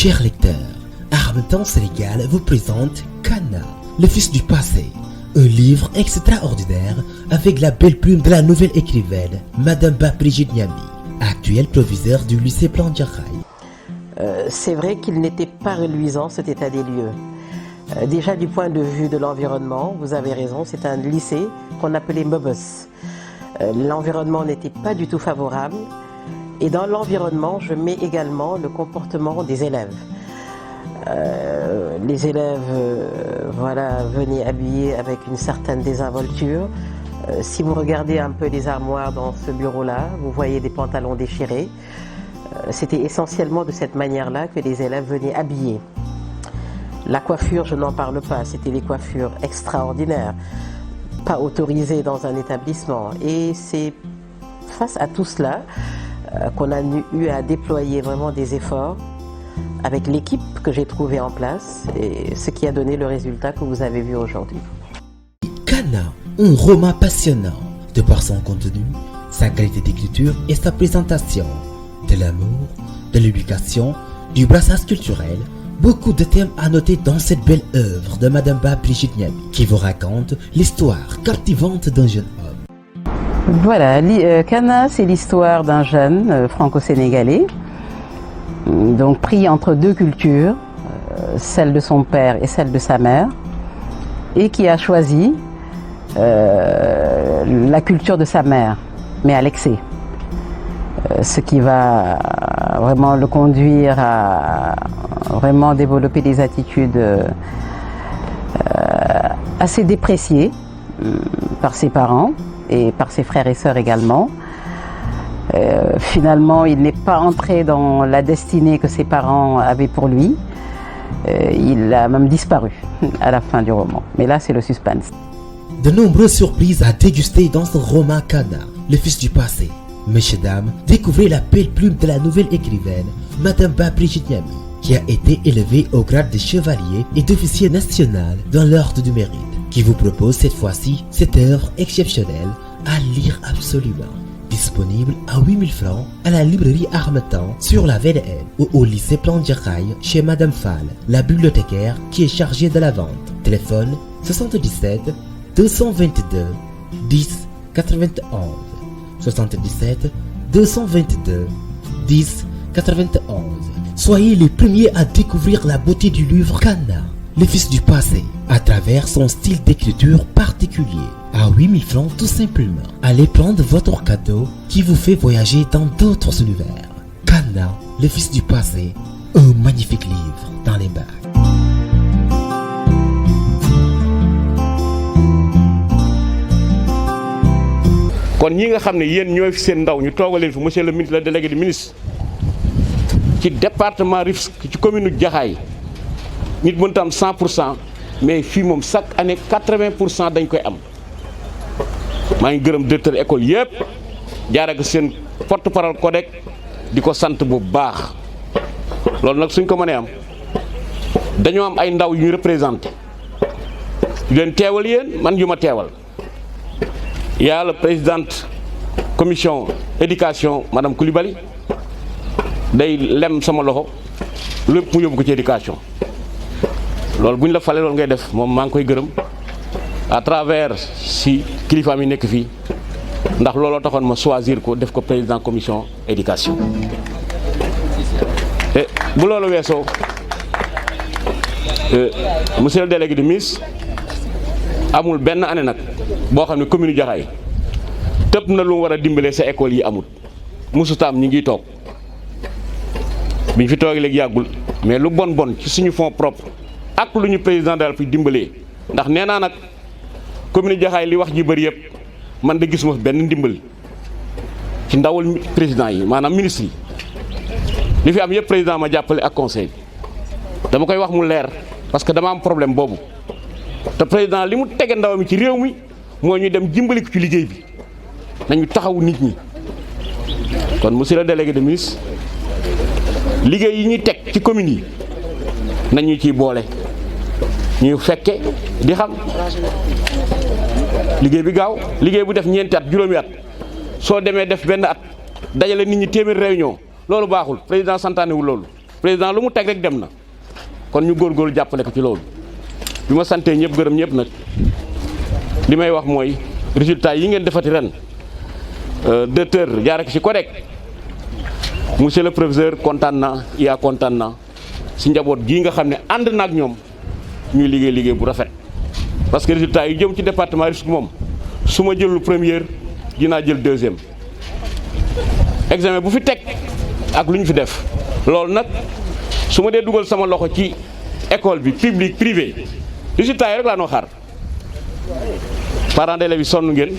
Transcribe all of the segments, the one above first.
Chers lecteurs, Harmattan Sénégal vous présente Kana, le fils du passé. Un livre extraordinaire avec la belle plume de la nouvelle écrivaine, Madame Ba Brigitte Niami, actuelle proviseure du lycée Plan Diakhaye. C'est vrai qu'il n'était pas reluisant cet état des lieux. Déjà du point de vue de l'environnement, vous avez raison, c'est un lycée qu'on appelait Mbebes. L'environnement n'était pas du tout favorable. Et dans l'environnement, je mets également le comportement des élèves. Les élèves venaient habillés avec une certaine désinvolture. Si vous regardez un peu les armoires dans ce bureau-là, vous voyez des pantalons déchirés. C'était essentiellement de cette manière-là que les élèves venaient habillés. La coiffure, je n'en parle pas, c'était des coiffures extraordinaires, pas autorisées dans un établissement. Et c'est face à tout cela qu'on a eu à déployer vraiment des efforts avec l'équipe que j'ai trouvée en place et ce qui a donné le résultat que vous avez vu aujourd'hui. Kana, un roman passionnant de par son contenu, sa qualité d'écriture et sa présentation. De l'amour, de l'éducation, du brassage culturel, beaucoup de thèmes à noter dans cette belle œuvre de Madame Ba Brigitte Niami qui vous raconte l'histoire captivante d'un jeune homme. Voilà, Kana, c'est l'histoire d'un jeune franco-sénégalais, donc pris entre deux cultures, celle de son père et celle de sa mère, et qui a choisi la culture de sa mère, mais à l'excès. Ce qui va vraiment le conduire à vraiment développer des attitudes assez dépréciées par ses parents et par ses frères et sœurs également. Finalement, il n'est pas entré dans la destinée que ses parents avaient pour lui. Il a même disparu à la fin du roman. Mais là, c'est le suspense. De nombreuses surprises à déguster dans ce roman Kana, le fils du passé. Messieurs, dames, découvrez la belle plume de la nouvelle écrivaine, Madame Ba Brigitte Niami, qui a été élevée au grade de chevalier et d'officier national dans l'ordre du mérite, qui vous propose cette fois-ci cette œuvre exceptionnelle à lire absolument. Disponible à 8000 francs à la librairie Harmattan sur la VDN ou au lycée Plan Diakhaye chez Madame Fall, la bibliothécaire qui est chargée de la vente. Téléphone 77 222 10 91. 77 222 10 91. Soyez les premiers à découvrir la beauté du livre Kana, le fils du passé, à travers son style d'écriture particulier. À 8000 francs tout simplement. Allez prendre votre cadeau qui vous fait voyager dans d'autres univers. Kana, le fils du passé, un magnifique livre dans les bacs. kon ñi nga xam ne yéen ñooy fi seen ndaw ñu toogal leen fi monsieur le ministre, le délégué du ministre ci département Rufisque ci commune Diakhaye nit mënta am 100%, mais fii moom chaque année 80% dañ koy am. maa ngi gërëm directeur école yëpp jaaree ko seen porte-parole CODEC di ko sant bu baax loolu nag suñ ko mënee am dañoo am ay ndaw yu ñu représenté yu leen teewal yéen man yu ma teewal. Il y a la présidente commission éducation madame Koulibaly day lem sama loxo lépp mu yóbbu ko ci éducation loolu bu ñu la falee loolu ngay def moom maa ngi koy gërëm à travers si kilifaam yi nekk fii ndax looloo taxoon ma choisir ko def ko président commission éducation. Et bu loolu weesoo monsieur le délégué du ministre amul benn année nag boo xam ne commune Diakhaye tëpp na lu mu war a dimbalee sa école yi amul musutam ñi ngi toog biñ fi toogee léegi yàggul mais lu bon bon ci suñu fonds propre ak lu ñu président daal fi dimbalee ndax nee naa nag commune Diakhaye li wax ji bëri yëpp man de gisuma benn ndimbal ci ndawal président yi maanaam ministre yi li fi am yëpp président ma jàppale ak conseil dama koy wax mu leer parce que dama am problème boobu te président li mu tege ndaw mi ci réew mi mooy ñu dem dimbali ko ci liggéey bi nañu taxawu nit ñi kon monsieur le délégué de ministre liggéey yi ñuy teg ci communes yi nañu ciy boole ñu fekke di xam liggéey bi gaaw liggéey bu def ñeenti at juróomi at soo demee def benn at dajale nit ñi téeméer réunion loolu baaxul président santaane wu loolu président lu mu teg rek dem na kon ñu góorgóorlu jàppale ko ci loolu bi ma santee ñëpp gërëm ñëpp nag li may wax mooy résultat yi ngeen defati ren directeur jaare ko ci CODEC monsieur le professeur kontaan na yaa kontaan na si njaboot gii nga xam ne ànd na ak ñoom ñuy liggéey bu rafet parce que résultat yi jëm ci département Rufisque moom su ma jëlul première dinaa jël deuxième examen bu fi teg ak lu ñu fi def loolu nag su ma dee dugal sama loxo ci école bi public privé résultat yi rek laa noo xaar parents d'élèves yi sonn ngeen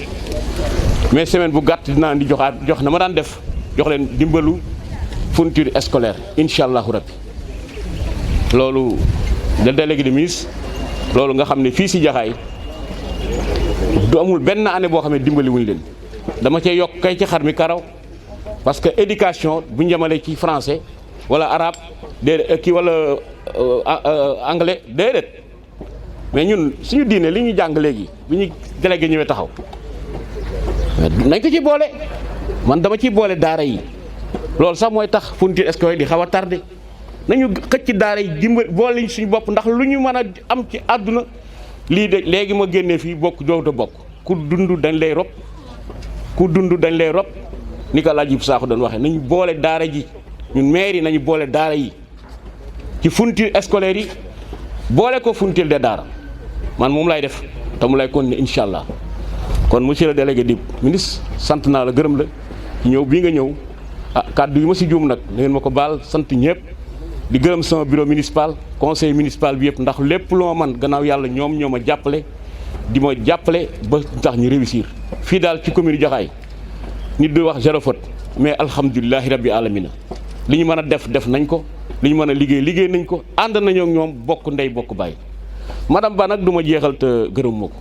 mais semaine bu gàtt dinaa di jox na ma daan def jox leen dimbalu fourniture scolaire incha allahu rabbi loolu le délégué de ministre loolu nga xam ne fii si Jaxaay du amul benn année boo xam ne dimbali wuñu leen dama cee yokk kay ci xar mi karaw parce que éducation bu ñu jëmalee ci français wala arabe déedéet kii wala anglais déedéet mais ñun suñu diine li ñu jàng léegi bi ñu délégué ñëwee taxaw nañ ko ci boole man dama ciy boole daara yi loolu sax mooy tax fourniture scolaire di xaw a tardé nañu xëcc daara yi dimbali boole suñu bopp ndax lu ñu mën a am ci àdduna lii de léegi ma génnee fii bokk jowta bokk ku dund dañ lay rob ni ko laaj yi saako doon waxee nañu boole daara ji ñun maire yi nañu boole daara yi ci fourniture scolaire yi boole ko fourniture de daara man moom lay def te mu lay continuer incha allah kon monsieur le délégué di ministre sant naa la gërëm la ci ñëw bii nga ñëw kàddu yi ma si juum nag na ngeen ma ko baal sant ñëpp di gërëm sama bureau municipal conseil municipal bi yëpp ndax lépp lu ma man gannaaw yàlla ñoom ñoo ma jàppale di ma jàppale ba tax ñu réussir fii daal ci commune Jaxaay nit du wax zéro faute mais alhamdulilahi rabbi alamina li ñu mën a def nañ ko li ñu mën a liggéey nañ ko ànd nañoo ak ñoom bokk ndey bokk baay madame Ba nag du ma jeexal te gërëm ma ko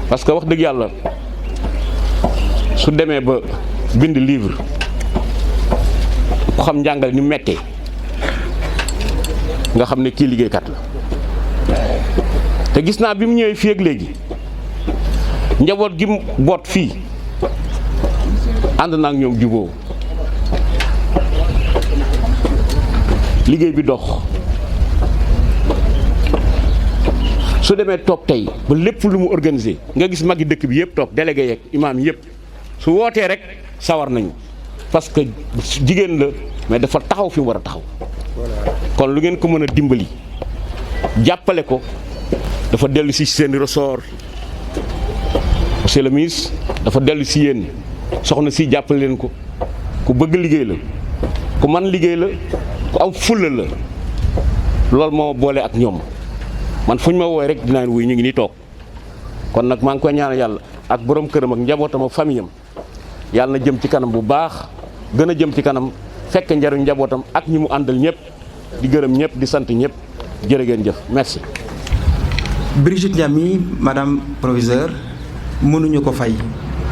parce que wax dëgg yàlla su demee ba bind livre ku xam njàngale ni mettee nga xam ne kii liggéeykat la te gis naa bi mu ñëwee fii ak léegi njaboot gi boot fii ànd naa ak ñoom juboo liggéey bi dox su demee toog tey ba lépp lu mu organisé nga gis magi dëkk bi yëpp toog délégué yeeg imaam yëpp su wootee rek sawar nañu parce que jigéen la mais dafa taxaw fi mu war a taxaw kon lu ngeen ko mën a dimbali jàppale ko dafa dellu si seen ressort monsieur le ministre dafa dellu si yéen soxna si jàppale leen ko ku bëgg liggéey la ku man liggéey la ku am fulla la loolu moo boole ak ñoom man fu ñu ma woowee rek dinaa wuy ñu ngi nii toog kon nag maa ngi koy ñaanal yàlla ak borom këram ak njabootam ak famille am yàlla na jëm ci kanam bu baax gën a jëm ci kanam fekk njariñ njabootam ak ñi mu àndal ñëpp di gërëm ñëpp di sant ñëpp jërë ngeen jëf merci. Brigitte Niamy madame proviseur mënuñu ko fay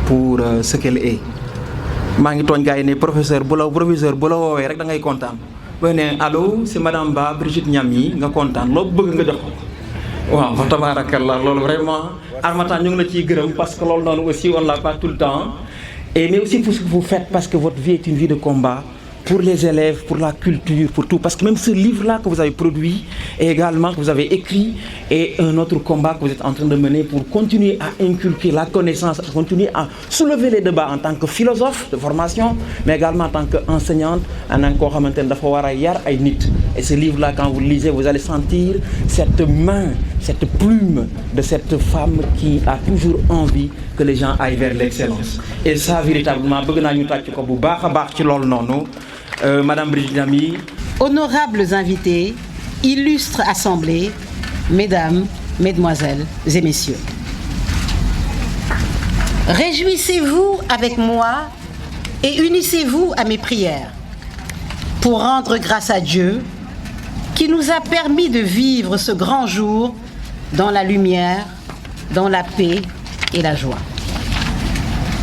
pour ce qu'elle est maa ngi tooñ gars yi ne proviseur bu la woowee rek da ngay kontaan boo ne allo c'est madame Ba Brigitte Niamy nga kontaan loo bëgg nga jox ko waaw fa tabarakallah loolu vraiment Harmattan ñu ngi la ciy gërëm parce que loolu noonu aussi on l'a pas tout le temps et mais aussi pour ce que vous faites parce que votre vie est une vie de combat pour les élèves, pour la culture, pour tout. Parce que même ce livre-là que vous avez produit et également que vous avez écrit est un autre combat que vous êtes en train de mener pour continuer à inculquer la connaissance, continuer à soulever les débats en tant que philosophe de formation, mais également en tant qu'enseignante, en tant que Et ce livre-là, quand vous le lisez, vous allez sentir cette main, cette plume de cette femme qui a toujours envie que les gens aillent vers l'excellence. Et ça, véritablement, Madame Brigitte Niamy. Honorables invités, illustres assemblées, mesdames, mesdemoiselles et messieurs. Réjouissez-vous avec moi et unissez-vous à mes prières pour rendre grâce à Dieu qui nous a permis de vivre ce grand jour dans la lumière, dans la paix et la joie.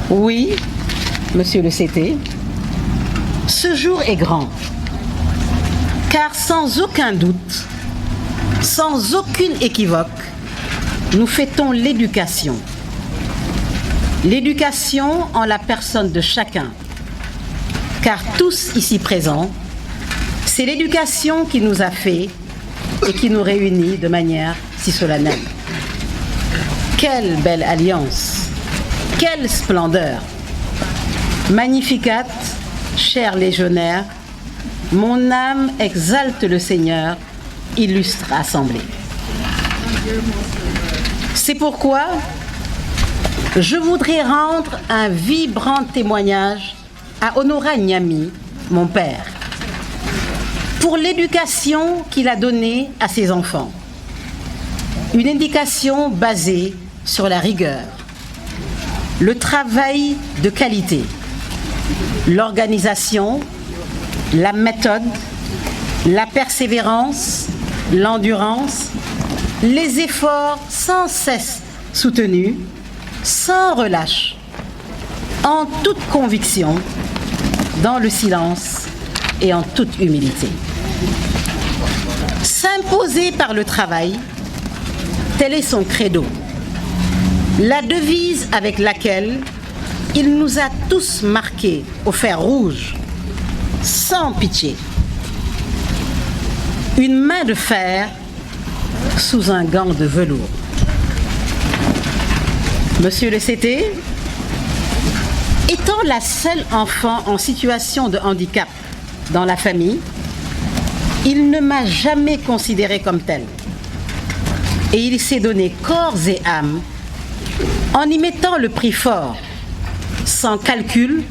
Oui, Monsieur le CT, ce jour est grand, car sans aucun doute, sans aucune équivoque, nous fêtons l'éducation. L'éducation en la personne de chacun, car tous ici présents C'est l'éducation qui nous a fait et qui nous réunit de manière si solennelle. Quelle belle alliance! Quelle splendeur! Magnificat, chers légionnaires, mon âme exalte le Seigneur, illustre assemblée. C'est pourquoi je voudrais rendre un vibrant témoignage à Honora Nyami, mon père, pour l'éducation qu'il a donnée à ses enfants. Une éducation basée sur la rigueur, le travail de qualité, l'organisation, la méthode, la persévérance, l'endurance, les efforts sans cesse soutenus, sans relâche, en toute conviction, dans le silence et en toute humilité. S'imposer par le travail, tel est son credo, la devise avec laquelle il nous a tous marqués au fer rouge, sans pitié. Une main de fer sous un gant de velours. Monsieur le CT, étant la seule enfant en situation de handicap dans la famille, il ne m'a jamais considérée comme telle. Et il s'est donné corps et âme en y mettant le prix fort, sans calcul,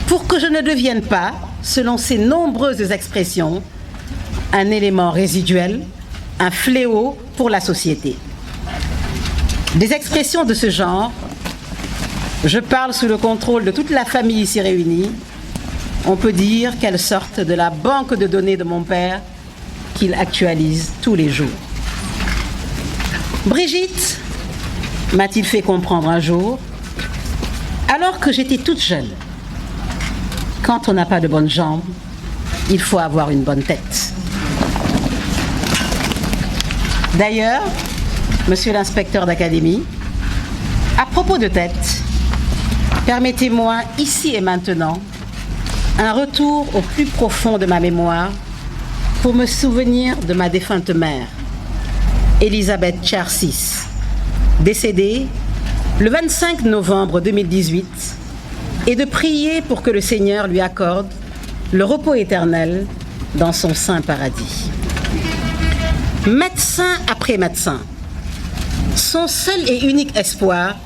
pour que je ne devienne pas, selon ses nombreuses expressions, un élément résiduel, un fléau pour la société. Des expressions de ce genre, je parle sous le contrôle de toute la famille ici réunie, on peut dire qu'elles sortent de la banque de données de mon père qu'il actualise tous les jours. Brigitte, m'a-t-il fait comprendre un jour, alors que j'étais toute jeune, quand on n'a pas de bonnes jambes, il faut avoir une bonne tête. D'ailleurs, monsieur l'inspecteur d'académie, à propos de tête, permettez-moi ici et maintenant un retour au plus profond de ma mémoire pour me souvenir de ma défunte mère, Elisabeth Charcis, décédée le 25 novembre 2018, et de prier pour que le Seigneur lui accorde le repos éternel dans son saint paradis. Médecin après médecin, son seul et unique espoir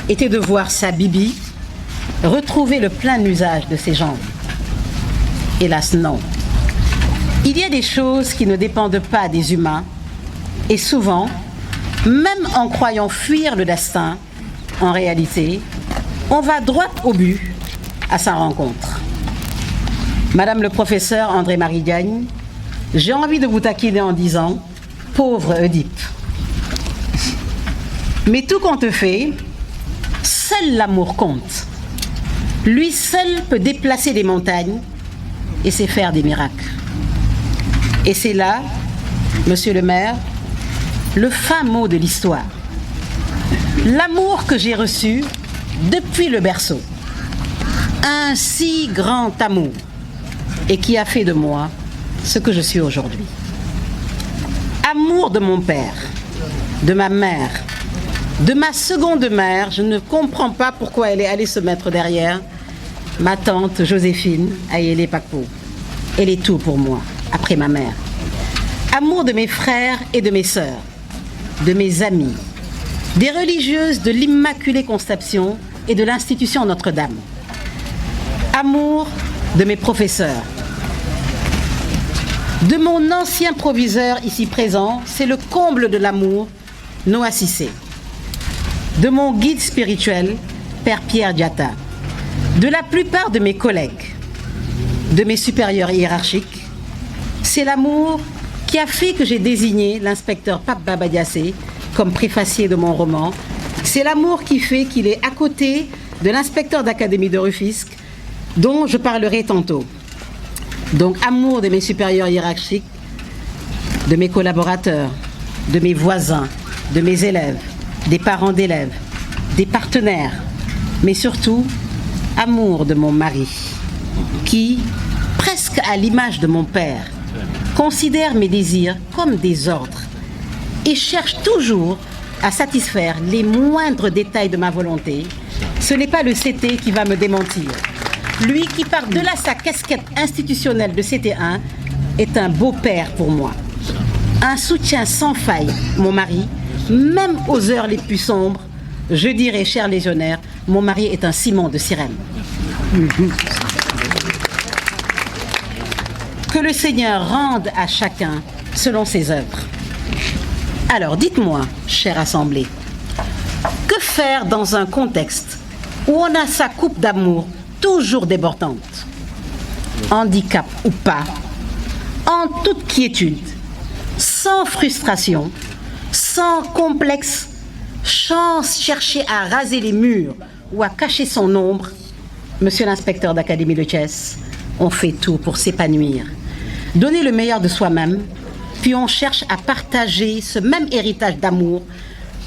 était de voir sa Bibi retrouver le plein usage de ses jambes. Hélas non. Il y a des choses qui ne dépendent pas des humains et souvent, même en croyant fuir le destin, en réalité, on va droit au but à sa rencontre. Madame le professeur André-Marie Gagne, j'ai envie de vous taquiner en disant « Pauvre Oedipe ». Mais tout compte fait, seul l'amour compte. Lui seul peut déplacer des montagnes et sait faire des miracles. Et c'est là, monsieur le maire, le fin mot de l'histoire. L'amour que j'ai reçu depuis le berceau. Un si grand amour et qui a fait de moi ce que je suis aujourd'hui. Amour de mon père, de ma mère, de ma seconde mère, je ne comprends pas pourquoi elle est allée se mettre derrière, ma tante Joséphine Ayele Pakpo. Elle est tout pour moi, après ma mère. Amour de mes frères et de mes sœurs, de mes amis, des religieuses de l'Immaculée Conception et de l'Institution Notre-Dame. Amour de mes professeurs, de mon ancien proviseur ici présent, c'est le comble de l'amour, Noah Cissé. De mon guide spirituel, Père Pierre Diatta. De la plupart de mes collègues, de mes supérieurs hiérarchiques, c'est l'amour qui a fait que j'ai désigné l'inspecteur Pape Babadiassé comme préfacier de mon roman. C'est l'amour qui fait qu'il est à côté de l'inspecteur d'académie de Rufisque, dont je parlerai tantôt. Donc, amour de mes supérieurs hiérarchiques, de mes collaborateurs, de mes voisins, de mes élèves, des parents d'élèves, des partenaires, mais surtout, amour de mon mari, qui, presque à l'image de mon père, considère mes désirs comme des ordres et cherche toujours à satisfaire les moindres détails de ma volonté, ce n'est pas le CT qui va me démentir. Lui qui, par-delà sa casquette institutionnelle de CT1, est un beau-père pour moi. Un soutien sans faille, mon mari, même aux heures les plus sombres. Je dirais, cher légionnaire, mon mari est un ciment de sirène. Que le Seigneur rende à chacun selon ses œuvres. Alors, dites-moi, chère Assemblée, que faire dans un contexte où on a sa coupe d'amour toujours débordante, handicap ou pas, en toute quiétude, sans frustration, sans complexe, sans chercher à raser les murs ou à cacher son ombre, Monsieur l'inspecteur d'Académie de Thiès, on fait tout pour s'épanouir, donner le meilleur de soi-même, puis on cherche à partager ce même héritage d'amour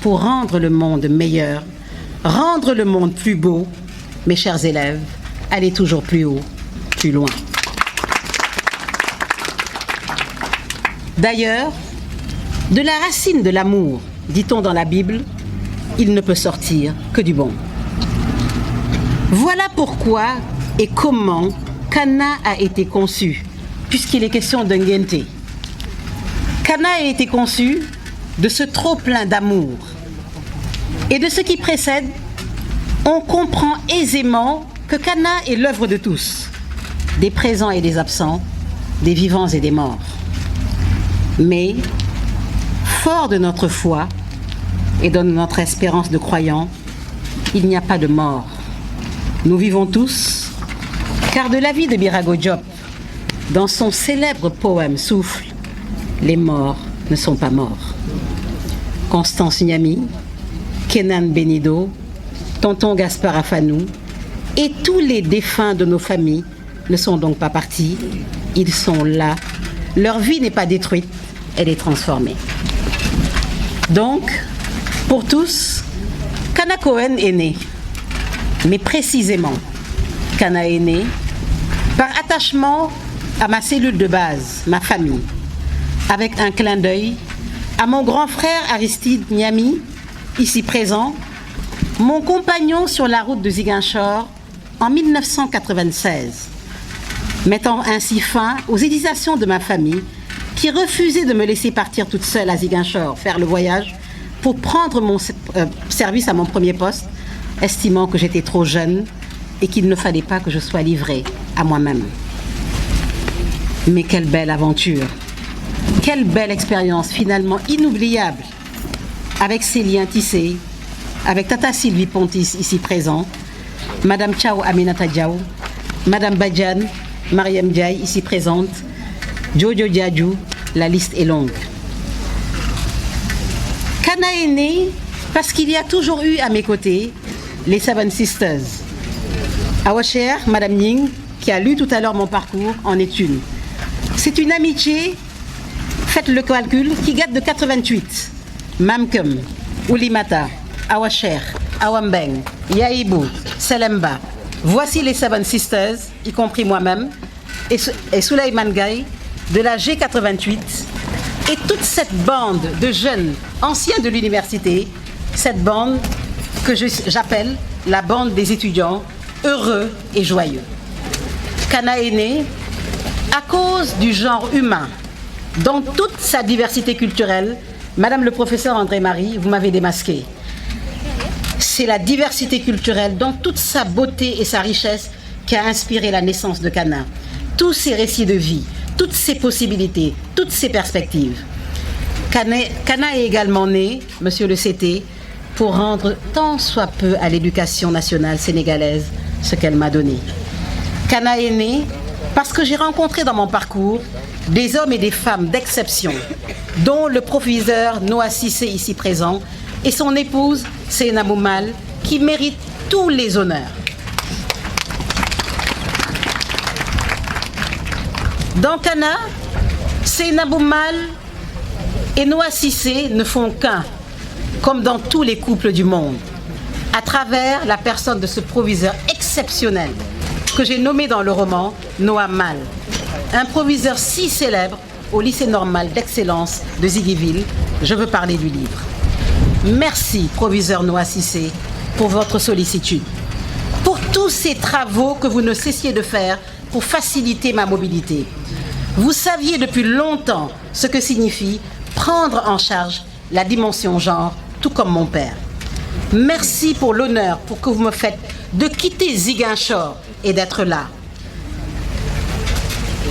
pour rendre le monde meilleur, rendre le monde plus beau. Mes chers élèves, allez toujours plus haut, plus loin. D'ailleurs, de la racine de l'amour, dit-on dans la Bible, il ne peut sortir que du bon. Voilà pourquoi et comment Kana a été conçu, puisqu'il est question d'un ngente. Kana a été conçu de ce trop-plein d'amour. Et de ce qui précède, on comprend aisément que Kana est l'œuvre de tous, des présents et des absents, des vivants et des morts. Mais, fort de notre foi et de notre espérance de croyants, il n'y a pas de mort. Nous vivons tous, car de la vie de Birago Diop, dans son célèbre poème Souffle, les morts ne sont pas morts. Constance Nyami, Kenan Benido, Tonton Gaspard Afanou et tous les défunts de nos familles ne sont donc pas partis, ils sont là. Leur vie n'est pas détruite, elle est transformée. Donc, pour tous, Kana Cohen est né. Mais précisément, Kana est né par attachement à ma cellule de base, ma famille, avec un clin d'œil à mon grand frère Aristide Nyami, ici présent, mon compagnon sur la route de Ziguinchor en 1996, mettant ainsi fin aux hésitations de ma famille qui refusait de me laisser partir toute seule à Ziguinchor, faire le voyage pour prendre mon service à mon premier poste, estimant que j'étais trop jeune et qu'il ne fallait pas que je sois livrée à moi-même. Mais quelle belle aventure! Quelle belle expérience finalement inoubliable avec ces liens tissés, avec Tata Sylvie Pontis ici présent, Madame Chao Aminata Diaw, Madame Badiane, Mariam Diaye ici présente, Jojo Diadjou, la liste est longue. Kana est né parce qu'il y a toujours eu à mes côtés les Seven Sisters. Awacher, Madame Ning, qui a lu tout à l'heure mon parcours, en est une. C'est une amitié, faites le calcul, qui date de 88. Mamkem, Oulimata, Awacher, Awambeng, Yaïbou, Selemba. Voici les Seven Sisters, y compris moi-même, et Souleymane Gaye, de la G88, et toute cette bande de jeunes anciens de l'université, cette bande que j'appelle la bande des étudiants heureux et joyeux. Kana est né à cause du genre humain, dans toute sa diversité culturelle. Madame le professeur André-Marie, vous m'avez démasqué. C'est la diversité culturelle dans toute sa beauté et sa richesse qui a inspiré la naissance de Kana. Tous ses récits de vie, toutes ses possibilités, toutes ses perspectives. Kana est également né, monsieur le CT, pour rendre tant soit peu à l'éducation nationale sénégalaise ce qu'elle m'a donné. Kana est né parce que j'ai rencontré dans mon parcours des hommes et des femmes d'exception, dont le proviseur Noah Cissé ici présent et son épouse Seynabou Mal, qui méritent tous les honneurs. Dans Kana, Seynabou Mal et Noah Cissé ne font qu'un, comme dans tous les couples du monde, à travers la personne de ce proviseur exceptionnel que j'ai nommé dans le roman Noah Mal. un proviseur si célèbre au lycée normal d'excellence de Ziguinchor. Je veux parler du livre. Merci, proviseur Noah Cissé, pour votre sollicitude, pour tous ces travaux que vous ne cessiez de faire pour faciliter ma mobilité. Vous saviez depuis longtemps ce que signifie prendre en charge la dimension genre, tout comme mon père. Merci pour l'honneur que vous me faites de quitter Ziguinchor et d'être là.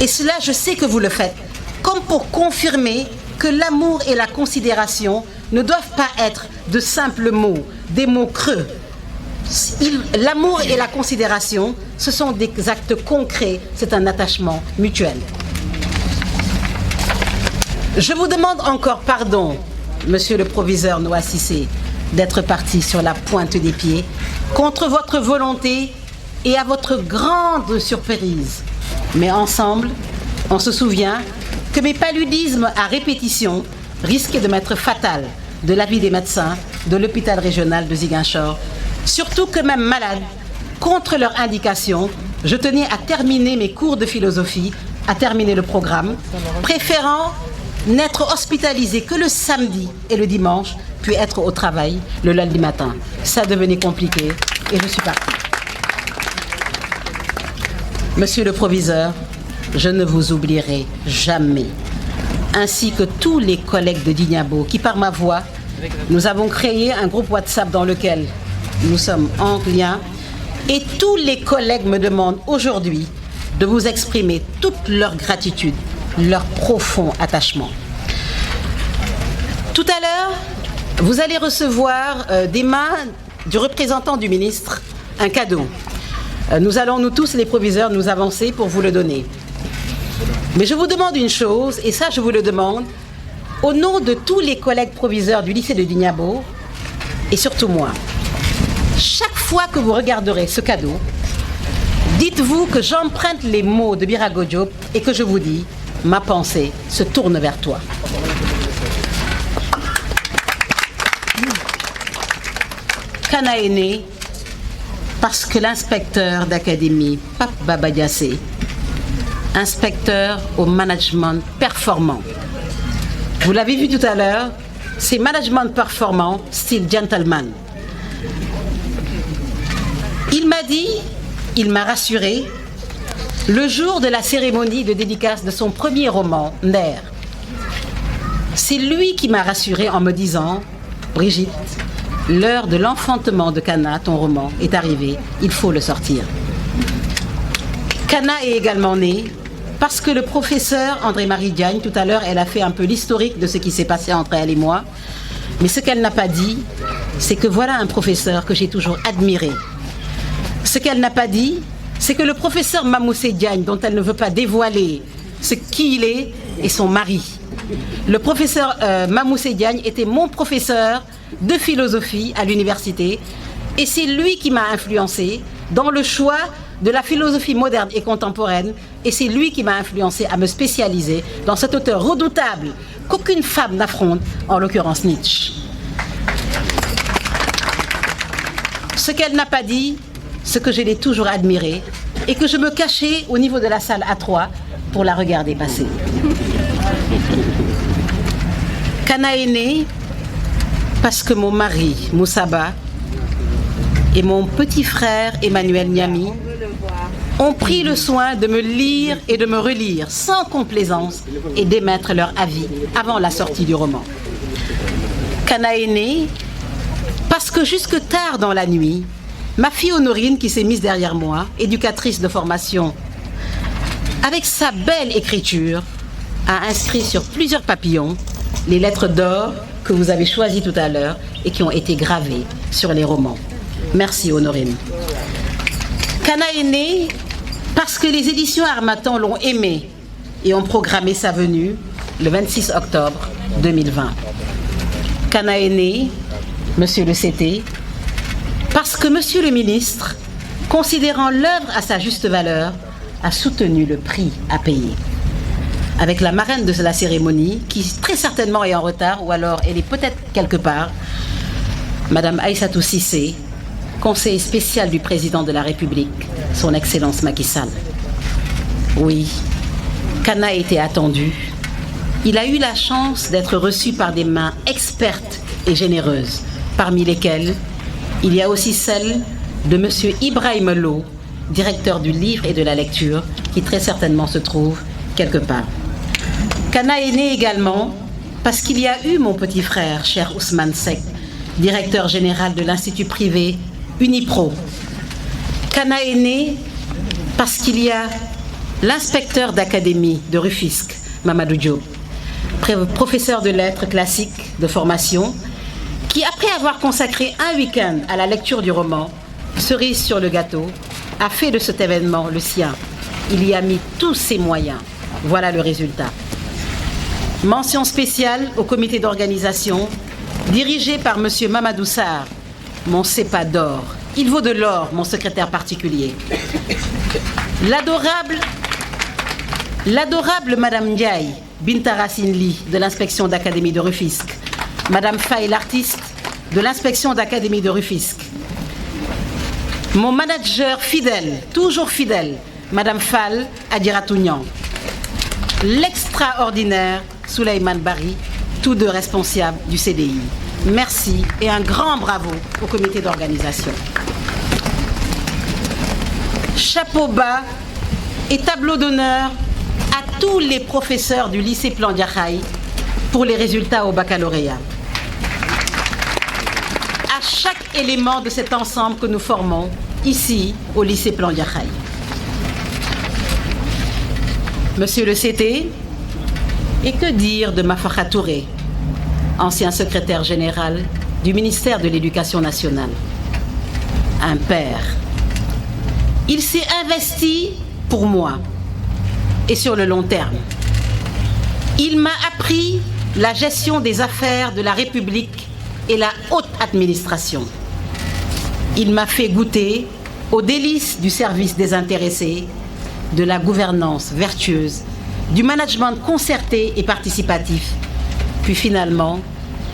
Et cela, je sais que vous le faites, comme pour confirmer que l'amour et la considération ne doivent pas être de simples mots, des mots creux. L'amour et la considération, ce sont des actes concrets, c'est un attachement mutuel. Je vous demande encore pardon, monsieur le proviseur Noah Cissé, d'être parti sur la pointe des pieds, contre votre volonté et à votre grande surprise. Mais ensemble, on se souvient que mes paludismes à répétition risquaient de m'être fatals de l'avis des médecins de l'hôpital régional de Ziguinchor. Surtout que même malade, contre leur indication, je tenais à terminer mes cours de philosophie, à terminer le programme, préférant n'être hospitalisé que le samedi et le dimanche, puis être au travail le lundi matin. Ça devenait compliqué et je suis partie. Monsieur le proviseur, je ne vous oublierai jamais, ainsi que tous les collègues de Diniabo qui, par ma voix, nous avons créé un groupe WhatsApp dans lequel nous sommes en lien et tous les collègues me demandent aujourd'hui de vous exprimer toute leur gratitude, leur profond attachement. Tout à l'heure, vous allez recevoir des mains du représentant du ministre un cadeau. Nous allons, nous tous les proviseurs, nous avancer pour vous le donner. Mais je vous demande une chose, et ça je vous le demande, au nom de tous les collègues proviseurs du lycée de Diniabo, et surtout moi, chaque fois que vous regarderez ce cadeau, dites-vous que j'emprunte les mots de Birago Diop et que je vous dis, ma pensée se tourne vers toi. Kana est né parce que l'inspecteur d'académie, Pape Baba Diassé, inspecteur au management performant. Vous l'avez vu tout à l'heure, c'est management performant, style gentleman. Il m'a dit, il m'a rassuré, le jour de la cérémonie de dédicace de son premier roman, Nder. C'est lui qui m'a rassuré en me disant, Brigitte, l'heure de l'enfantement de Kana, ton roman, est arrivée, il faut le sortir. Kana est également né parce que le professeur André-Marie Diagne, tout à l'heure, elle a fait un peu l'historique de ce qui s'est passé entre elle et moi. Mais ce qu'elle n'a pas dit, c'est que voilà un professeur que j'ai toujours admiré. Ce qu'elle n'a pas dit, c'est que le professeur Mamoussé Diagne, dont elle ne veut pas dévoiler qui il est son mari. Le professeur Mamoussé Diagne était mon professeur de philosophie à l'université et c'est lui qui m'a influencé dans le choix de la philosophie moderne et contemporaine et c'est lui qui m'a influencé à me spécialiser dans cet auteur redoutable qu'aucune femme n'affronte, en l'occurrence Nietzsche. Ce qu'elle n'a pas dit, ce que je l'ai toujours admiré et que je me cachais au niveau de la salle A3 pour la regarder passer. Kana est né parce que mon mari, Moussaba, et mon petit frère, Emmanuel Niami, ont pris le soin de me lire et de me relire sans complaisance et d'émettre leur avis avant la sortie du roman. Kana est né parce que jusque tard dans la nuit, ma fille Honorine, qui s'est mise derrière moi, éducatrice de formation, avec sa belle écriture, a inscrit sur plusieurs papillons les lettres d'or que vous avez choisies tout à l'heure et qui ont été gravées sur les romans. Merci Honorine. Kana est né parce que les éditions Harmattan l'ont aimé et ont programmé sa venue le 26 octobre 2020. Kana est né, monsieur le CT, parce que monsieur le ministre, considérant l'œuvre à sa juste valeur, a soutenu le prix à payer. Avec la marraine de la cérémonie, qui très certainement est en retard, ou alors elle est peut-être quelque part, Madame Aïssatou Cissé, conseiller spécial du président de la République, son Excellence Macky Sall. Oui, Kana était attendu. Il a eu la chance d'être reçu par des mains expertes et généreuses, parmi lesquelles il y a aussi celle de M. Ibrahim Lo, directeur du livre et de la lecture, qui très certainement se trouve quelque part. Kana est né également parce qu'il y a eu mon petit frère, cher Ousmane Seck, directeur général de l'institut privé Unipro. Kana est né parce qu'il y a l'inspecteur d'académie de Rufisque, Mamadou Diop, professeur de lettres classiques de formation, qui, après avoir consacré un week-end à la lecture du roman Cerise sur le gâteau, a fait de cet événement le sien. Il y a mis tous ses moyens. Voilà le résultat. Mention spéciale au comité d'organisation, dirigé par M. Mamadou Sarr, mon CEPA d'or. Il vaut de l'or, mon secrétaire particulier. L'adorable Madame Ndiaye, Binta Racine Ly, de l'inspection d'académie de Rufisque. Madame Faye, l'artiste, de l'inspection d'académie de Rufisque. Mon manager fidèle, toujours fidèle, Madame Fall Adiratounian. L'extraordinaire Souleymane Bari, tous deux responsables du CDI. Merci et un grand bravo au comité d'organisation. Chapeau bas et tableau d'honneur à tous les professeurs du lycée Plan Diakhaï pour les résultats au baccalauréat. À chaque élément de cet ensemble que nous formons ici au lycée Plan Diakhaï. Monsieur le CT, et que dire de Mafakha Touré, ancien secrétaire général du ministère de l'Éducation nationale? Un père. Il s'est investi pour moi et sur le long terme. Il m'a appris la gestion des affaires de la République et la haute administration. Il m'a fait goûter aux délices du service désintéressé, de la gouvernance vertueuse, du management concerté et participatif. Puis finalement,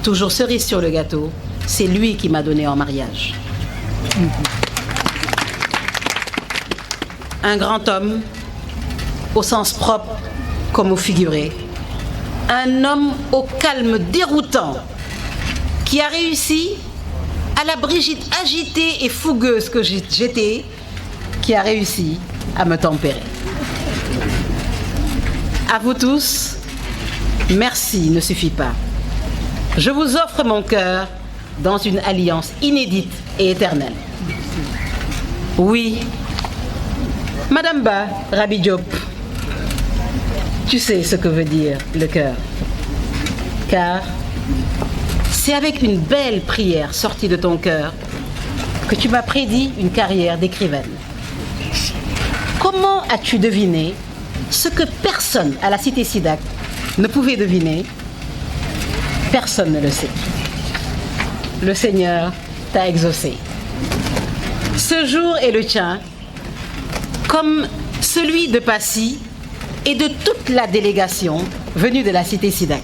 toujours cerise sur le gâteau, c'est lui qui m'a donné en mariage. Un grand homme, au sens propre comme au figuré. Un homme au calme déroutant, qui a réussi, à la Brigitte agitée et fougueuse que j'étais, qui a réussi à me tempérer. À vous tous, merci ne suffit pas. Je vous offre mon cœur dans une alliance inédite et éternelle. Oui, Madame Ba, Rabi Diop, tu sais ce que veut dire le cœur. Car c'est avec une belle prière sortie de ton cœur que tu m'as prédit une carrière d'écrivaine. Comment as-tu deviné ce que personne à la cité SIDAC ne pouvait deviner? Personne ne le sait. Le Seigneur t'a exaucé. Ce jour est le tien, comme celui de Passy et de toute la délégation venue de la cité SIDAC.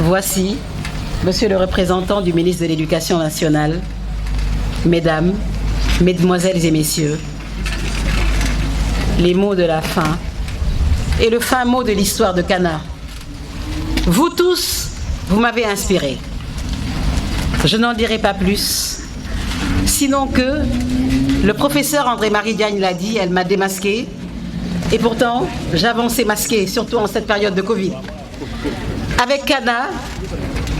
Voici, Monsieur le représentant du ministre de l'Éducation nationale, Mesdames, Mesdemoiselles et Messieurs, les mots de la fin et le fin mot de l'histoire de Kana. Vous tous, vous m'avez inspiré. Je n'en dirai pas plus, sinon que le professeur André-Marie Diagne l'a dit, elle m'a démasqué, et pourtant j'avançais masqué, surtout en cette période de Covid. Avec Kana,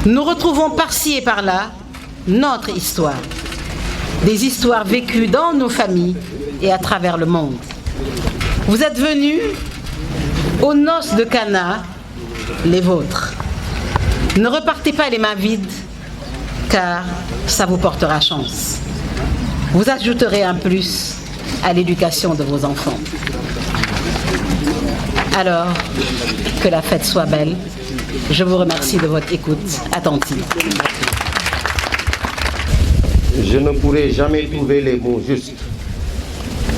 nous retrouvons par-ci et par-là notre histoire, des histoires vécues dans nos familles et à travers le monde. Vous êtes venus aux noces de Kana, les vôtres. Ne repartez pas les mains vides, car ça vous portera chance. Vous ajouterez un plus à l'éducation de vos enfants. Alors, que la fête soit belle. Je vous remercie de votre écoute attentive. Je ne pourrai jamais trouver les mots justes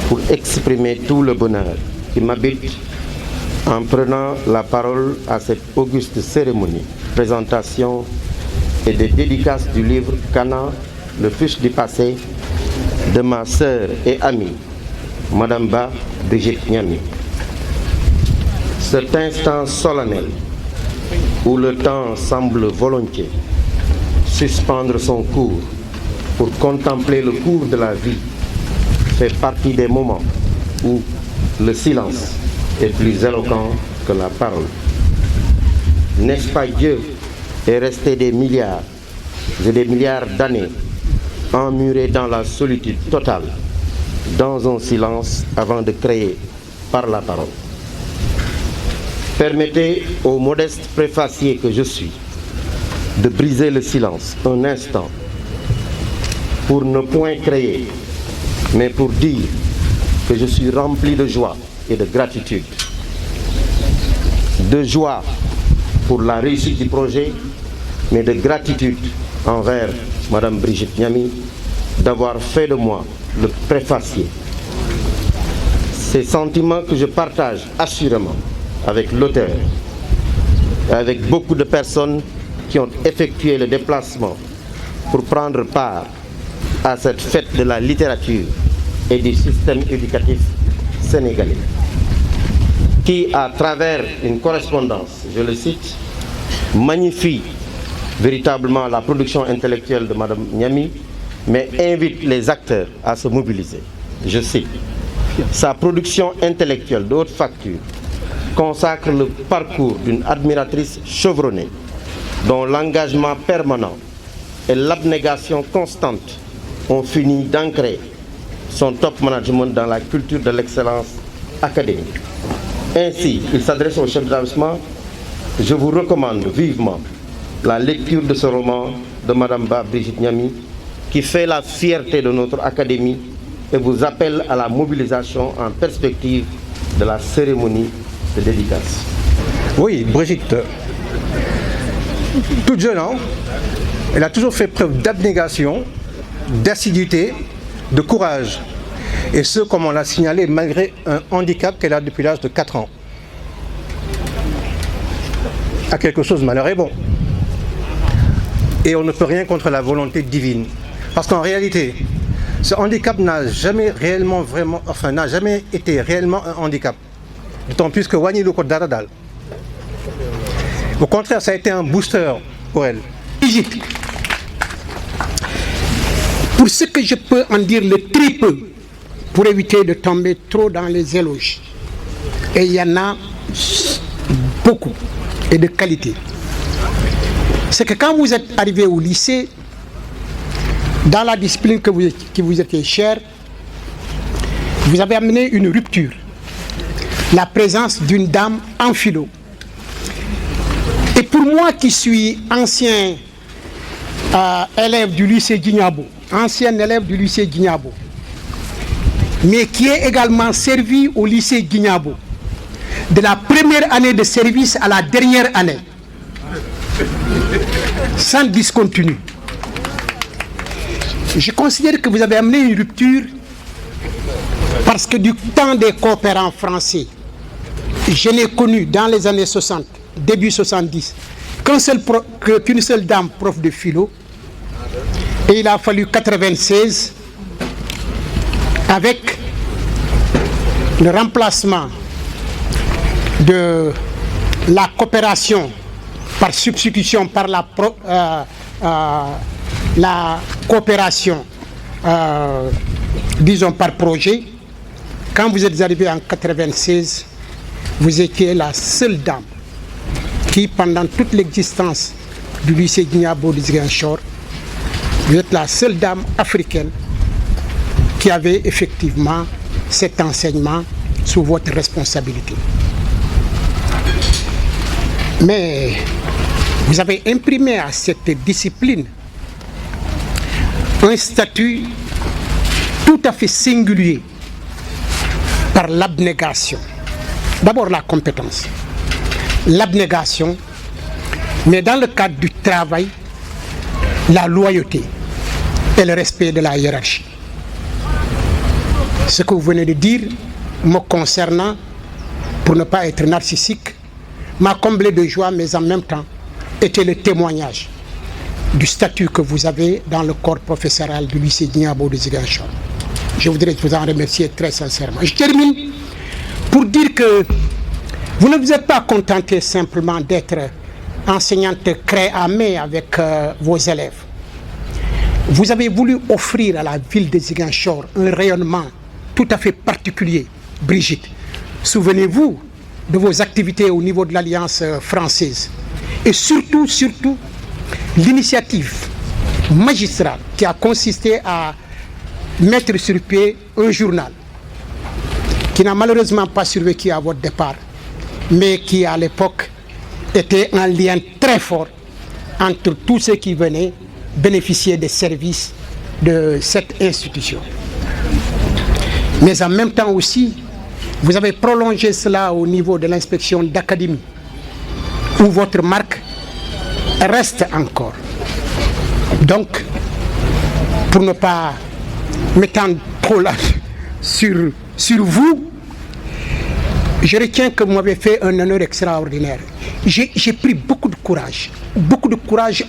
pour exprimer tout le bonheur qui m'habite en prenant la parole à cette auguste cérémonie, présentation et de dédicace du livre Kana, le fils du passé, de ma sœur et amie, Madame Ba Brigitte Niami. Cet instant solennel où le temps semble volontiers suspendre son cours pour contempler le cours de la vie fait partie des moments où le silence est plus éloquent que la parole. N'est-ce pas Dieu est resté des milliards et des milliards d'années emmuré dans la solitude totale, dans un silence avant de créer par la parole. Permettez au modeste préfacier que je suis de briser le silence un instant pour ne point créer, mais pour dire que je suis rempli de joie et de gratitude. De joie pour la réussite du projet, mais de gratitude envers Madame Brigitte Niamy d'avoir fait de moi le préfacier. Ces sentiments que je partage assurément avec l'auteur et avec beaucoup de personnes qui ont effectué le déplacement pour prendre part à cette fête de la littérature et du système éducatif sénégalais, qui, à travers une correspondance, je le cite, magnifie véritablement la production intellectuelle de Madame Niamy, mais invite les acteurs à se mobiliser. Je cite, sa production intellectuelle de haute facture consacre le parcours d'une admiratrice chevronnée dont l'engagement permanent et l'abnégation constante ont fini d'ancrer son top management dans la culture de l'excellence académique. Ainsi, il s'adresse au chef d'établissement. Je vous recommande vivement la lecture de ce roman de Madame Brigitte Niamy qui fait la fierté de notre académie et vous appelle à la mobilisation en perspective de la cérémonie de dédicace. Oui, Brigitte, toute jeune, elle a toujours fait preuve d'abnégation, d'assiduité, de courage. Et ce, comme on l'a signalé, malgré un handicap qu'elle a depuis l'âge de 4 ans. À quelque chose, malheur est bon. Et on ne peut rien contre la volonté divine. Parce qu'en réalité, ce handicap n'a jamais été réellement un handicap. D'autant plus que Wani Loko Daradal. Au contraire, ça a été un booster pour elle. Brigitte, pour ce que je peux en dire le triple, pour éviter de tomber trop dans les éloges. Et il y en a beaucoup et de qualité. C'est que quand vous êtes arrivé au lycée, dans la discipline qui vous était chère, vous avez amené une rupture. La présence d'une dame en philo. Et pour moi qui suis ancien élève du lycée Djignabo, mais qui est également servi au lycée Djignabo, de la première année de service à la dernière année, sans discontinu. Je considère que vous avez amené une rupture parce que du temps des coopérants français, je n'ai connu dans les années 60, début 70, qu'une seule dame prof de philo, et il a fallu 96 avec le remplacement de la coopération par substitution par la coopération, disons par projet. Quand vous êtes arrivé en 96, vous étiez la seule dame qui, pendant toute l'existence du lycée Djignabo de Ziguinchor, vous êtes la seule dame africaine qui avait effectivement cet enseignement sous votre responsabilité. Mais vous avez imprimé à cette discipline un statut tout à fait singulier par l'abnégation. D'abord la compétence, l'abnégation, mais dans le cadre du travail, la loyauté et le respect de la hiérarchie. Ce que vous venez de dire, me concernant, pour ne pas être narcissique, m'a comblé de joie, mais en même temps était le témoignage du statut que vous avez dans le corps professoral du lycée Djignabo de Ziguinchor. Je voudrais vous en remercier très sincèrement. Je termine pour dire que Vous ne vous êtes pas contenté simplement d'être enseignante craie à main avec vos élèves. Vous avez voulu offrir à la ville de Ziguinchor un rayonnement tout à fait particulier. Brigitte, souvenez-vous de vos activités au niveau de l'Alliance française. Et surtout, l'initiative magistrale qui a consisté à mettre sur pied un journal qui n'a malheureusement pas survécu à votre départ, mais qui à l'époque était un lien très fort entre tous ceux qui venaient bénéficier des services de cette institution. Mais en même temps aussi, vous avez prolongé cela au niveau de l'inspection d'académie, où votre marque reste encore. Donc, pour ne pas m'étendre trop là sur vous, je retiens que vous m'avez fait un honneur extraordinaire. J'ai pris beaucoup de courage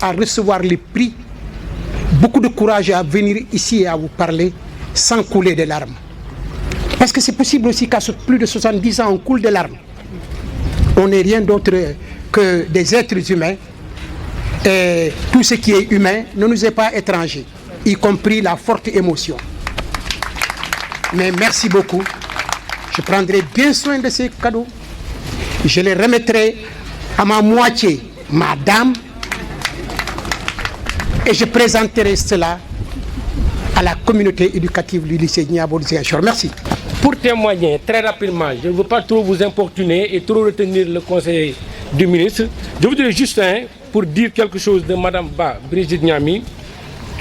à recevoir les prix, beaucoup de courage à venir ici et à vous parler sans couler de larmes. Parce que c'est possible aussi qu'à plus de 70 ans, on coule des larmes. On n'est rien d'autre que des êtres humains. Et tout ce qui est humain ne nous est pas étranger, y compris la forte émotion. Mais merci beaucoup. Je prendrai bien soin de ces cadeaux. Je les remettrai à ma moitié, madame, et je présenterai cela à la communauté éducative du lycée Niabo de Ziguinchor. Merci. Pour témoigner très rapidement, je ne veux pas trop vous importuner et trop retenir le conseil du ministre. Je voudrais juste, pour dire quelque chose de Madame Ba, Brigitte Niami,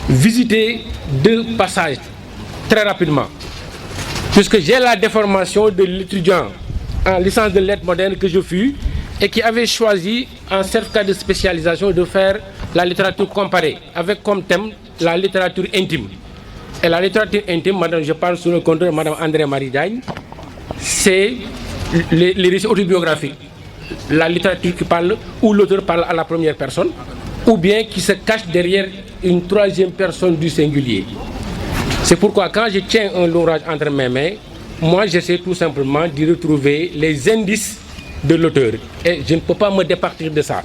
visiter 2 passages très rapidement. Puisque j'ai la déformation de l'étudiant en licence de lettres modernes que je fus et qui avait choisi en certificat de spécialisation de faire la littérature comparée avec comme thème la littérature intime. Et la littérature intime, madame, je parle sous le contrôle de Madame André-Marie Diagne, c'est les récits autobiographiques. La littérature qui parle, où l'auteur parle à la première personne, ou bien qui se cache derrière une 3e personne du singulier. C'est pourquoi quand je tiens un ouvrage entre mes mains, moi j'essaie tout simplement d'y retrouver les indices de l'auteur. Et je ne peux pas me départir de ça.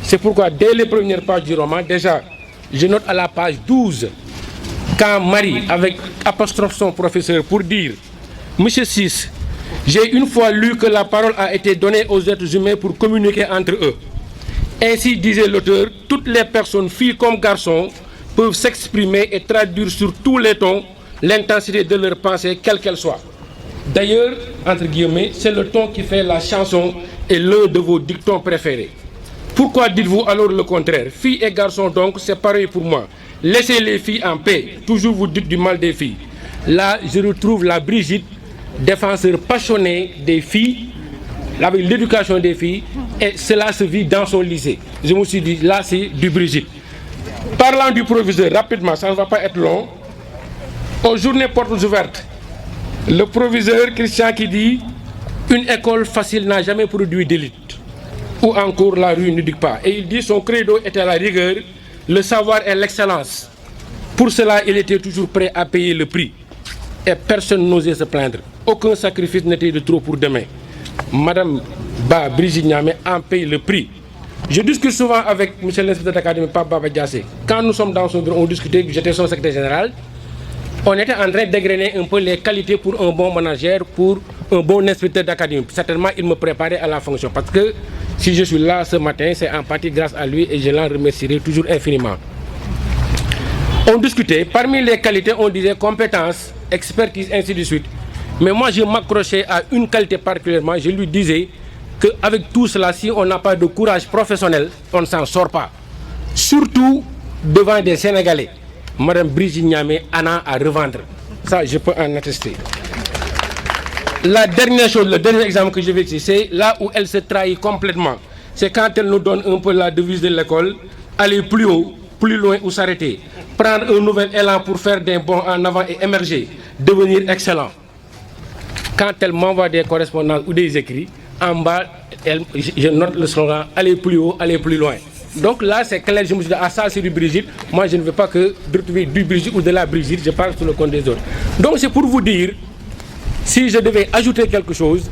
C'est pourquoi dès les premières pages du roman, déjà, je note à la page 12, quand Marie, avec apostrophe son professeur, pour dire « Monsieur VI, j'ai une fois lu que la parole a été donnée aux êtres humains pour communiquer entre eux. Ainsi, disait l'auteur, toutes les personnes, filles comme garçons, peuvent s'exprimer et traduire sur tous les tons l'intensité de leur pensée, quelle qu'elle soit. D'ailleurs, entre guillemets, c'est le ton qui fait la chanson et l'un de vos dictons préférés. Pourquoi dites-vous alors le contraire? Filles et garçons donc, c'est pareil pour moi. Laissez les filles en paix. Toujours vous dites du mal des filles. Là, je retrouve la Brigitte, défenseur passionné des filles, avec l'éducation des filles, et cela se vit dans son lycée. Je me suis dit, là, c'est du Brigitte. Parlant du proviseur, rapidement, ça ne va pas être long. Aux journées portes ouvertes, le proviseur Christian qui dit « Une école facile n'a jamais produit d'élite » ou encore « La rue ne dit pas ». Et il dit son credo était la rigueur, le savoir et l'excellence. Pour cela, il était toujours prêt à payer le prix. Et personne n'osait se plaindre. Aucun sacrifice n'était de trop pour demain. Madame Ba, Brigitte Niamé en paye le prix. Je discute souvent avec M. l'inspecteur d'académie, Pape Baba Diassé. Quand nous sommes dans son bureau, on discutait, j'étais son secrétaire général. On était en train d'égrener un peu les qualités pour un bon manager, pour un bon inspecteur d'académie. Certainement, il me préparait à la fonction. Parce que si je suis là ce matin, c'est en partie grâce à lui et je l'en remercierai toujours infiniment. On discutait, parmi les qualités, on disait compétence, expertise, ainsi de suite. Mais moi, je m'accrochais à une qualité particulièrement. Je lui disais qu'avec tout cela, si on n'a pas de courage professionnel, on ne s'en sort pas. Surtout devant des Sénégalais. Madame Brigitte Niamé en a à revendre. Ça, je peux en attester. La dernière chose, le dernier exemple que je vais citer, c'est là où elle se trahit complètement. C'est quand elle nous donne un peu la devise de l'école, aller plus haut, plus loin ou s'arrêter. Prendre un nouvel élan pour faire des bonds en avant et émerger, devenir excellent. Quand elle m'envoie des correspondances ou des écrits, en bas, je note le slogan, aller plus haut, aller plus loin. Donc là, c'est clair, je me suis dit, ah ça c'est du Brigitte, moi je ne veux pas que de retrouver du Brigitte ou de la Brigitte, je parle sur le compte des autres. Donc c'est pour vous dire, si je devais ajouter quelque chose,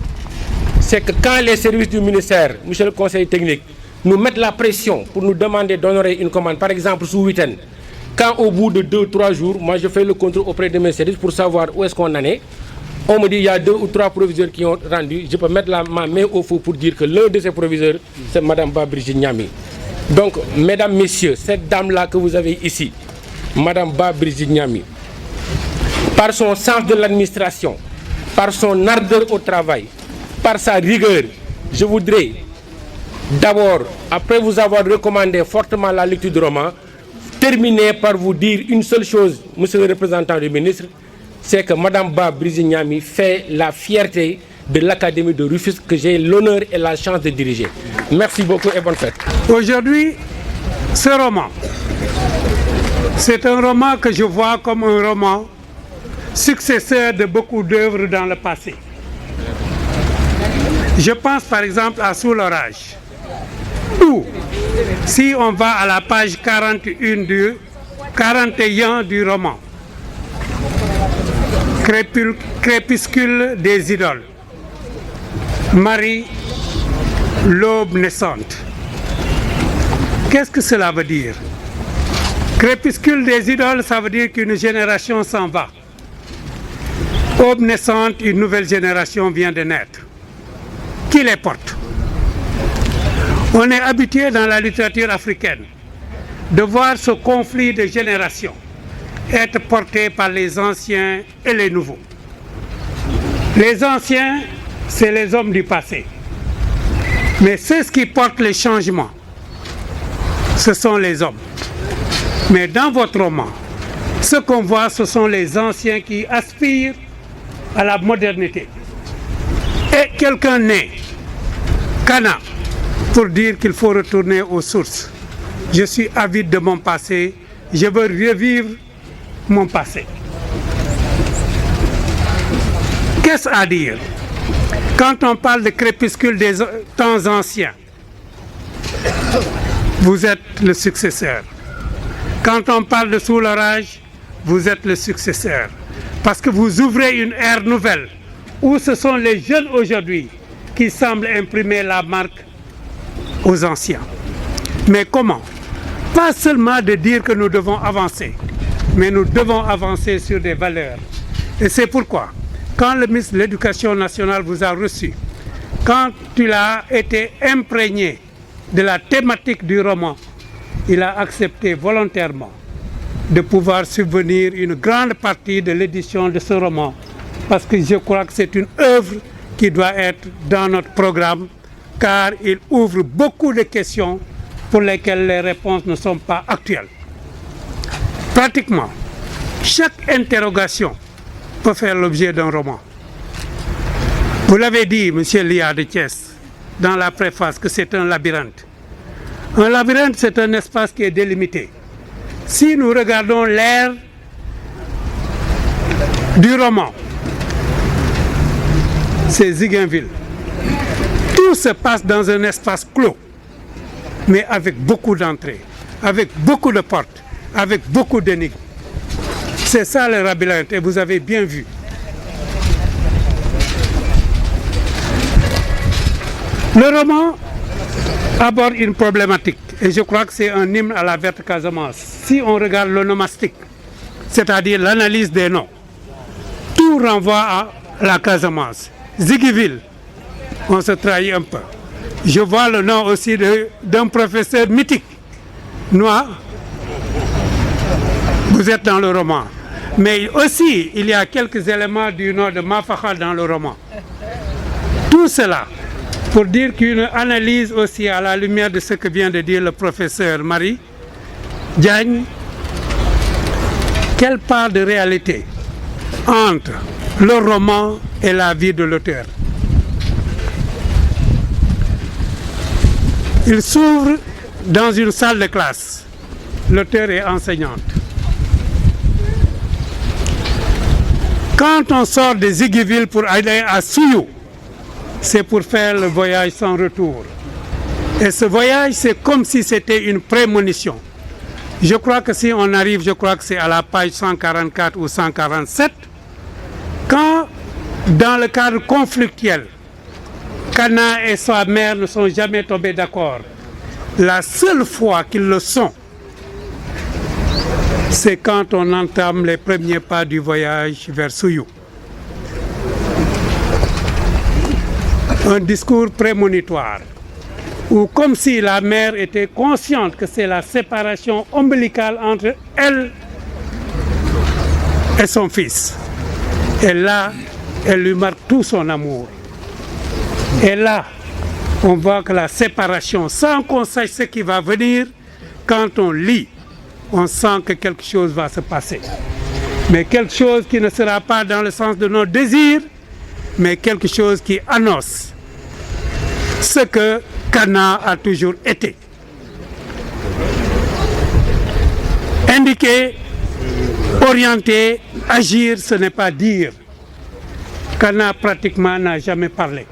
c'est que quand les services du ministère, monsieur le conseiller technique, nous mettent la pression pour nous demander d'honorer une commande, par exemple sous week-end, quand au bout de 2-3 jours, moi je fais le contrôle auprès de mes services pour savoir où est-ce qu'on en est, on me dit il y a 2 ou 3 proviseurs qui ont rendu, je peux mettre ma main au feu pour dire que l'un de ces proviseurs, c'est Mme Brigitte Niami. Donc, mesdames, messieurs, cette dame-là que vous avez ici, Mme Brigitte Niami, par son sens de l'administration, par son ardeur au travail, par sa rigueur, je voudrais d'abord, après vous avoir recommandé fortement la lecture du roman, terminer par vous dire une seule chose, monsieur le représentant du ministre, c'est que Mme Brigitte Niami fait la fierté de l'Académie de Rufisque que j'ai l'honneur et la chance de diriger. Merci beaucoup et bonne fête. Aujourd'hui, ce roman, c'est un roman que je vois comme un roman successeur de beaucoup d'œuvres dans le passé. Je pense par exemple à Sous l'orage, où, si on va à la page 41 du roman, Crépuscule des idoles, Marie, l'aube naissante. Qu'est-ce que cela veut dire? Crépuscule des idoles, ça veut dire qu'une génération s'en va. Aube naissante, une nouvelle génération vient de naître. Qui les porte? On est habitué dans la littérature africaine de voir ce conflit de générations être porté par les anciens et les nouveaux. Les anciens, c'est les hommes du passé. Mais ceux qui portent les changements, ce sont les hommes. Mais dans votre roman, ce qu'on voit, ce sont les anciens qui aspirent à la modernité. Et quelqu'un naît, Cana, pour dire qu'il faut retourner aux sources. Je suis avide de mon passé, je veux revivre mon passé. Qu'est-ce à dire? Quand on parle de crépuscule des temps anciens, vous êtes le successeur. Quand on parle de Sous l'orage, vous êtes le successeur. Parce que vous ouvrez une ère nouvelle, où ce sont les jeunes aujourd'hui qui semblent imprimer la marque aux anciens. Mais comment? Pas seulement de dire que nous devons avancer, mais nous devons avancer sur des valeurs. Et c'est pourquoi, quand le ministre de l'Éducation nationale vous a reçu, quand il a été imprégné de la thématique du roman, il a accepté volontairement de pouvoir subvenir une grande partie de l'édition de ce roman, parce que je crois que c'est une œuvre qui doit être dans notre programme, car il ouvre beaucoup de questions pour lesquelles les réponses ne sont pas actuelles. Pratiquement, chaque interrogation peut faire l'objet d'un roman. Vous l'avez dit, M. Lia de Thiès, dans la préface, que c'est un labyrinthe. Un labyrinthe, c'est un espace qui est délimité. Si nous regardons l'ère du roman, c'est Ziguinville. Tout se passe dans un espace clos, mais avec beaucoup d'entrées, avec beaucoup de portes, avec beaucoup d'énigmes. C'est ça le labyrinthe, et vous avez bien vu. Le roman aborde une problématique, et je crois que c'est un hymne à la verte Casamance. Si on regarde l'onomastique, c'est-à-dire l'analyse des noms, tout renvoie à la Casamance. Ziguinville, on se trahit un peu. Je vois le nom aussi d'un professeur mythique, noir. Vous êtes dans le roman. Mais aussi, il y a quelques éléments du nom de Mafakha dans le roman. Tout cela pour dire qu'une analyse aussi à la lumière de ce que vient de dire le professeur Marie Diagne, quelle part de réalité entre le roman et la vie de l'auteur. Il s'ouvre dans une salle de classe. L'auteur est enseignante. Quand on sort de Ziguinville pour aller à Souyou, c'est pour faire le voyage sans retour. Et ce voyage, c'est comme si c'était une prémonition. Je crois que si on arrive, je crois que c'est à la page 144 ou 147, quand, dans le cadre conflictuel, Kana et sa mère ne sont jamais tombés d'accord. La seule fois qu'ils le sont, c'est quand on entame les premiers pas du voyage vers Souillou. Un discours prémonitoire, où comme si la mère était consciente que c'est la séparation ombilicale entre elle et son fils. Et là, elle lui marque tout son amour. Et là, on voit que la séparation, sans qu'on sache ce qui va venir, quand on lit, on sent que quelque chose va se passer. Mais quelque chose qui ne sera pas dans le sens de nos désirs, mais quelque chose qui annonce ce que Kana a toujours été. Indiquer, orienter, agir, ce n'est pas dire. Kana pratiquement n'a jamais parlé.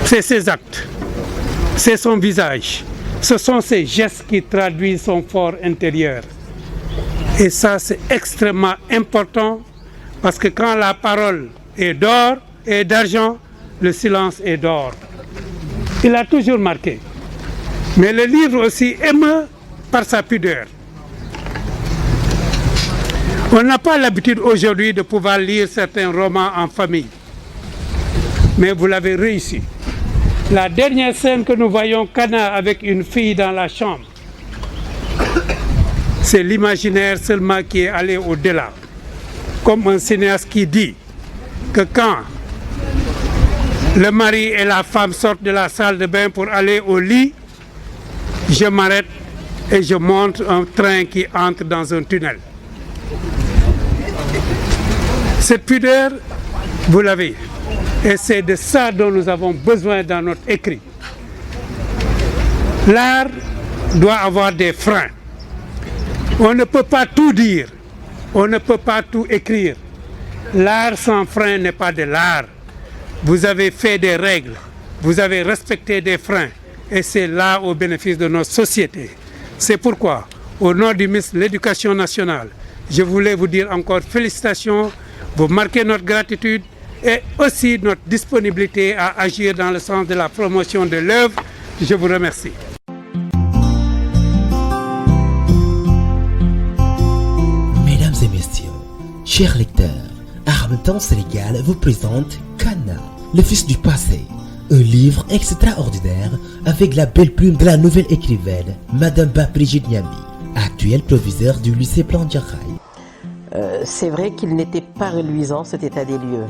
C'est ses actes, c'est son visage, ce sont ses gestes qui traduisent son fort intérieur. Et ça, c'est extrêmement important parce que quand la parole est d'or et d'argent, le silence est d'or. Il a toujours marqué. Mais le livre aussi émeut par sa pudeur. On n'a pas l'habitude aujourd'hui de pouvoir lire certains romans en famille. Mais vous l'avez réussi. La dernière scène que nous voyons Kana avec une fille dans la chambre, c'est l'imaginaire seulement qui est allé au-delà. Comme un cinéaste qui dit que quand le mari et la femme sortent de la salle de bain pour aller au lit, je m'arrête et je montre un train qui entre dans un tunnel. Cette pudeur, vous l'avez. Et c'est de ça dont nous avons besoin dans notre écrit. L'art doit avoir des freins. On ne peut pas tout dire, on ne peut pas tout écrire. L'art sans frein n'est pas de l'art. Vous avez fait des règles, vous avez respecté des freins, et c'est là au bénéfice de notre société. C'est pourquoi, au nom du ministre de l'Éducation nationale, je voulais vous dire encore félicitations, vous marquez notre gratitude et aussi notre disponibilité à agir dans le sens de la promotion de l'œuvre. Je vous remercie. Mesdames et messieurs, chers lecteurs, Armenton Sénégal vous présente Kana, le fils du passé, un livre extraordinaire avec la belle plume de la nouvelle écrivaine Madame Ba Brigitte Niami, actuelle proviseure du lycée Plan Jaxaay. C'est vrai qu'il n'était pas reluisant cet état des lieux.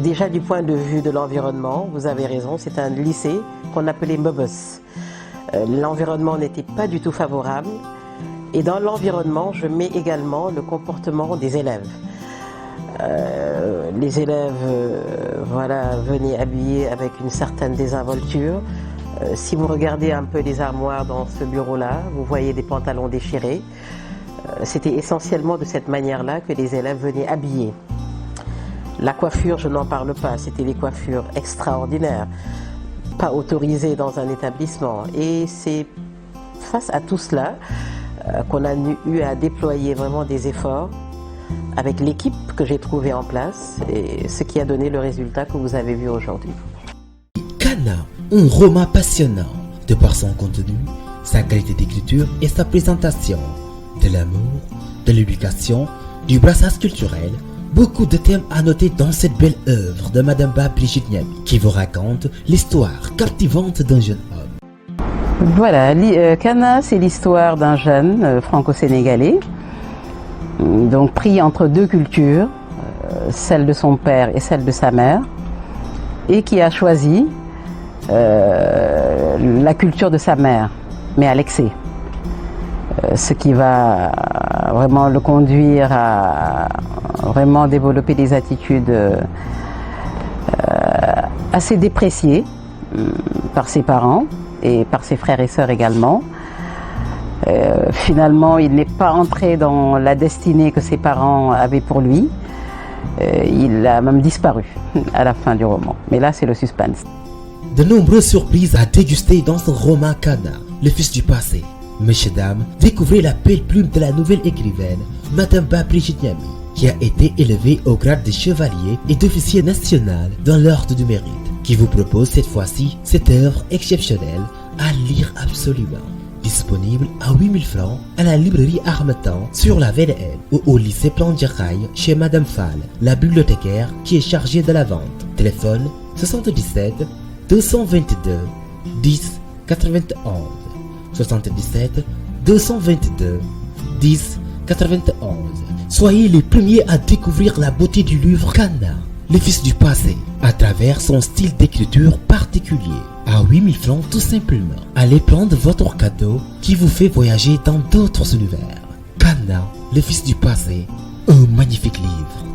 Déjà du point de vue de l'environnement, vous avez raison, c'est un lycée qu'on appelait Mebus. L'environnement n'était pas du tout favorable et dans l'environnement, je mets également le comportement des élèves. Les élèves venaient habillés avec une certaine désinvolture. Si vous regardez un peu les armoires dans ce bureau-là, vous voyez des pantalons déchirés. C'était essentiellement de cette manière-là que les élèves venaient habillés. La coiffure, je n'en parle pas, c'était des coiffures extraordinaires, pas autorisées dans un établissement. Et c'est face à tout cela qu'on a eu à déployer vraiment des efforts avec l'équipe que j'ai trouvée en place et ce qui a donné le résultat que vous avez vu aujourd'hui. Kana, un roman passionnant de par son contenu, sa qualité d'écriture et sa présentation. De l'amour, de l'éducation, du brassage culturel, beaucoup de thèmes à noter dans cette belle œuvre de Madame Ba Brigitte Niami qui vous raconte l'histoire captivante d'un jeune homme. Voilà, Kana, c'est l'histoire d'un jeune franco-sénégalais, donc pris entre deux cultures, celle de son père et celle de sa mère, et qui a choisi la culture de sa mère, mais à l'excès. Ce qui va vraiment le conduire à vraiment développer des attitudes assez dépréciées par ses parents et par ses frères et sœurs également. Finalement, il n'est pas entré dans la destinée que ses parents avaient pour lui. Il a même disparu à la fin du roman. Mais là, c'est le suspense. De nombreuses surprises à déguster dans ce roman Kana, le fils du passé. Messieurs, dames, découvrez la belle plume de la nouvelle écrivaine Madame Ba Brigitte Niami, qui a été élevé au grade de chevalier et d'officier national dans l'ordre du mérite, qui vous propose cette fois-ci cette œuvre exceptionnelle à lire absolument. Disponible à 8000 francs à la librairie Harmattan sur la VDN ou au lycée Plan Djahaï chez Madame Fall, la bibliothécaire qui est chargée de la vente. Téléphone 77 222 10 91 77 222 10 91. Soyez les premiers à découvrir la beauté du livre Kanna, le fils du passé, à travers son style d'écriture particulier. À 8000 francs tout simplement. Allez prendre votre cadeau qui vous fait voyager dans d'autres univers. Kanna, le fils du passé, un magnifique livre.